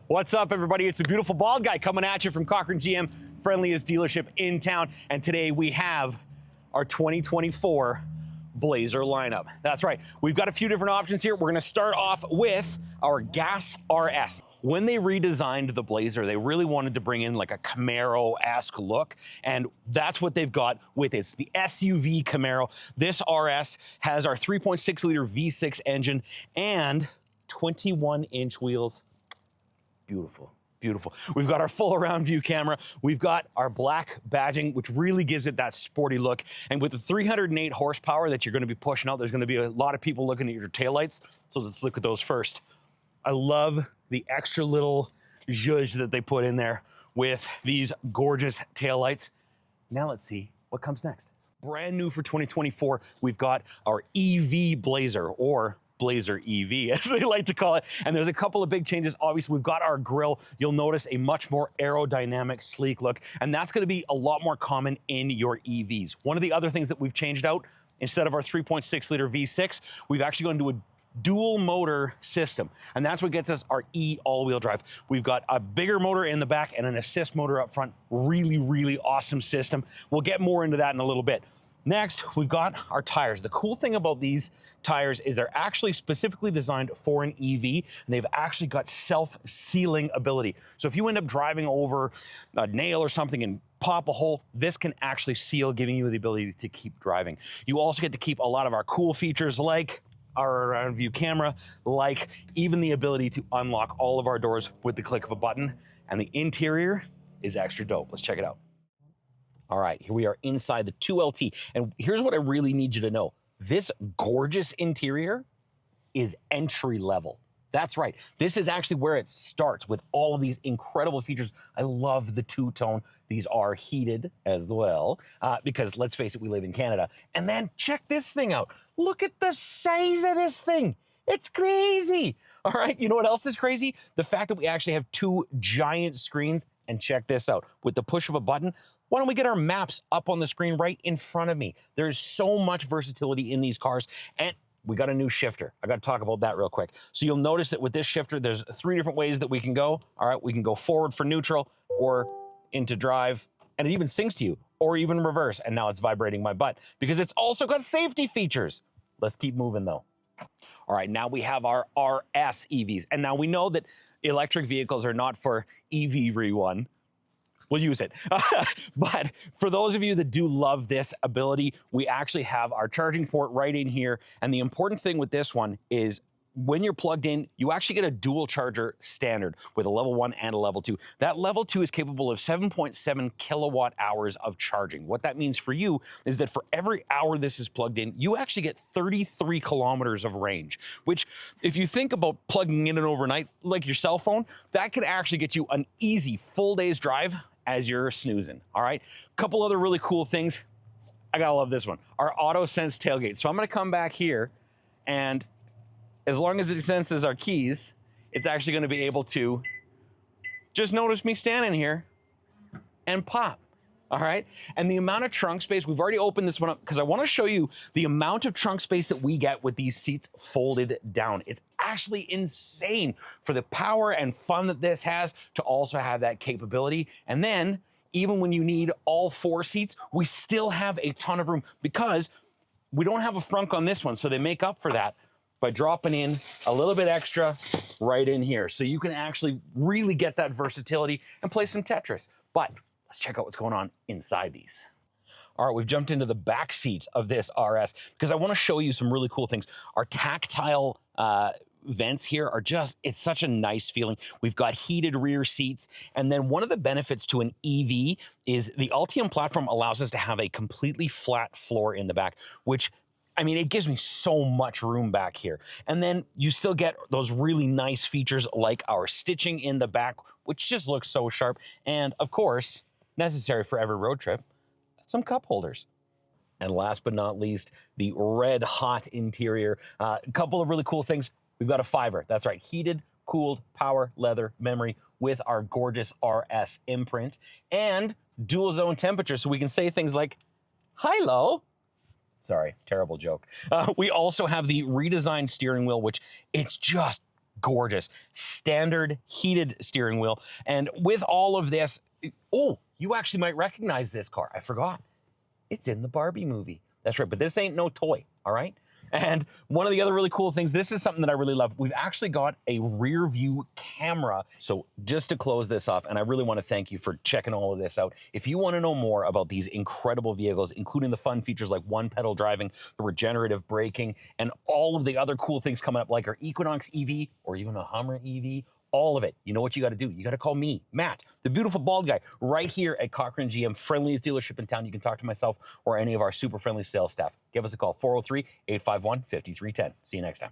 What's up, everybody? It's the beautiful bald guy coming at you from Cochrane GM, friendliest dealership in town. And today we have our 2024 Blazer lineup. That's right. We've got a few different options here. We're going to start off with our gas RS. When they redesigned the Blazer, they really wanted to bring in like a Camaro-esque look, and that's what they've got with it. It's the SUV Camaro. This RS has our 3.6-liter V6 engine and 21-inch wheels. Beautiful, beautiful. We've got our full around view camera. We've got our black badging, which really gives it that sporty look. And with the 308 horsepower that you're going to be pushing out, there's going to be a lot of people looking at your taillights. So let's look at those first. I love the extra little zhuzh that they put in there with these gorgeous taillights. Now let's see what comes next. Brand new for 2024, we've got our EV Blazer, or Blazer EV, as they like to call it. And there's a couple of big changes. Obviously, we've got our grille. You'll notice a much more aerodynamic, sleek look, and that's going to be a lot more common in your EVs. One of the other things that we've changed out, instead of our 3.6-liter V6, we've actually gone to a dual motor system, and that's what gets us our E all-wheel drive. We've got a bigger motor in the back and an assist motor up front. Really, really awesome system. We'll get more into that in a little bit. Next, we've got our tires. The cool thing about these tires is they're actually specifically designed for an EV, and they've actually got self-sealing ability. So if you end up driving over a nail or something and pop a hole, this can actually seal, giving you the ability to keep driving. You also get to keep a lot of our cool features like our around view camera, like even the ability to unlock all of our doors with the click of a button. And the interior is extra dope. Let's check it out. All right, here we are inside the 2LT. And here's what I really need you to know. This gorgeous interior is entry level. That's right. This is actually where it starts with all of these incredible features. I love the two-tone. These are heated as well, because let's face it, we live in Canada. And then check this thing out. Look at the size of this thing. It's crazy. All right, you know what else is crazy? The fact that we actually have two giant screens. And check this out. With the push of a button, why don't we get our maps up on the screen right in front of me? There's so much versatility in these cars. And we got a new shifter. I got to talk about that real quick. So you'll notice that with this shifter, there's 3 different ways that we can go. All right, we can go forward for neutral or into drive, and it even syncs to you, or even reverse. And now it's vibrating my butt because it's also got safety features. Let's keep moving though. All right, now we have our RS EVs. And now we know that electric vehicles are not for everyone. We'll use it. But for those of you that do love this ability, we actually have our charging port right in here. And the important thing with this one is when you're plugged in, you actually get a dual charger standard with a level 1 and a level 2. That level 2 is capable of 7.7 kilowatt hours of charging. What that means for you is that for every hour this is plugged in, you actually get 33 kilometers of range, which if you think about plugging in an overnight, like your cell phone, that could actually get you an easy full day's drive as you're snoozing, all right? Couple other really cool things. I gotta love this one. Our auto sense tailgate. So I'm gonna come back here, and as long as it senses our keys, it's actually gonna be able to just notice me standing here and pop, all right? And the amount of trunk space, we've already opened this one up because I wanna show you the amount of trunk space that we get with these seats folded down. It's actually insane for the power and fun that this has to also have that capability. And then even when you need all 4 seats, we still have a ton of room because we don't have a frunk on this one. So they make up for that by dropping in a little bit extra right in here. So you can actually really get that versatility and play some Tetris. But let's check out what's going on inside these. All right, we've jumped into the back seat of this RS because I want to show you some really cool things. Our tactile vents here are just, it's such a nice feeling. We've got heated rear seats. And then one of the benefits to an EV is the Ultium platform allows us to have a completely flat floor in the back, which, I mean, it gives me so much room back here. And then you still get those really nice features like our stitching in the back, which just looks so sharp. And of course, necessary for every road trip, some cup holders. And last but not least, the red hot interior. A couple of really cool things. We've got a 5er. That's right, heated, cooled, power, leather, memory with our gorgeous RS imprint and dual zone temperature. So we can say things like, hi-lo. Sorry, terrible joke. We also have the redesigned steering wheel, which it's just gorgeous. Standard heated steering wheel. And with all of this, oh, you actually might recognize this car. I forgot. It's in the Barbie movie. That's right, but this ain't no toy, all right? And one of the other really cool things, this is something that I really love. We've actually got a rear view camera. So just to close this off, and I really want to thank you for checking all of this out. If you want to know more about these incredible vehicles, including the fun features like one pedal driving, the regenerative braking, and all of the other cool things coming up like our Equinox EV or even a Hummer EV, all of it, you know what you got to do? You got to call me, Matt, the beautiful bald guy, right here at Cochrane GM, friendliest dealership in town. You can talk to myself or any of our super friendly sales staff. Give us a call, 403-851-5310. See you next time.